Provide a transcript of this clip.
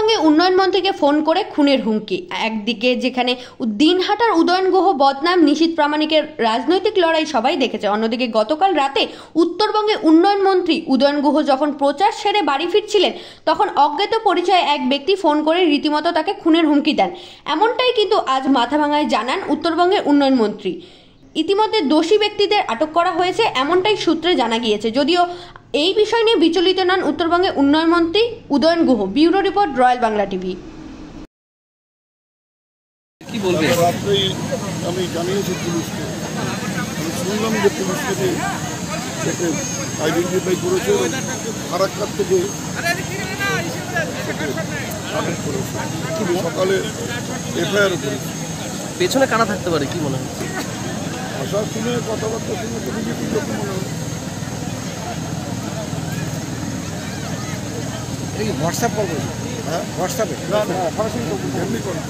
উত্তরবঙ্গে উন্নয়ন মন্ত্রীকে ফোন করে খুনের হুমকি। একদিকে যেখানে দিনহাটার উদয়ন গুহ বদনাম নিশীথ প্রামাণিকের রাজনৈতিক লড়াই সবাই দেখেছে, অন্যদিকে গতকাল রাতে উত্তরবঙ্গে উন্নয়ন মন্ত্রী উদয়ন গুহ যখন প্রচার সেরে বাড়ি ফিরছিলেন তখন অজ্ঞাত পরিচয়ে এক ব্যক্তি ফোন করে রীতিমতো তাকে খুনের হুমকি দেন। এমনটাই কিন্তু আজ মাথাভাঙায় জানান উত্তরবঙ্গের উন্নয়ন মন্ত্রী। ইতিমধ্যে দোষী ব্যক্তিদের আটক করা হয়েছে এমনটাই সূত্রে জানা গিয়েছে। যদিও এই বিষয় নিয়ে বিচলিত নন উত্তরবঙ্গের উন্নয়ন মন্ত্রী Udayan Guha. Bureau report, royal Bangla TV. কি বলবেন? রাত্রেই আমি জানিয়েছি পুলিশকে, আমি শুনলাম যে পুলিশকে সেটা আইডেন্টিফাই করেছে এবং ফারাক্কার থেকে আটক করেছে। সকালে এফআইআরও করেছে। পেছনে কারা থাকতে পারে কি মনে হচ্ছে? ভাষা শুনে, কথাবার্তা শুনে তো বিজেপির লোক মনে হয়। হোয়াটসঅ্যাপ করবো? হ্যাঁ, হোয়াটসঅ্যাপে না সরাসরি এমনি করেন।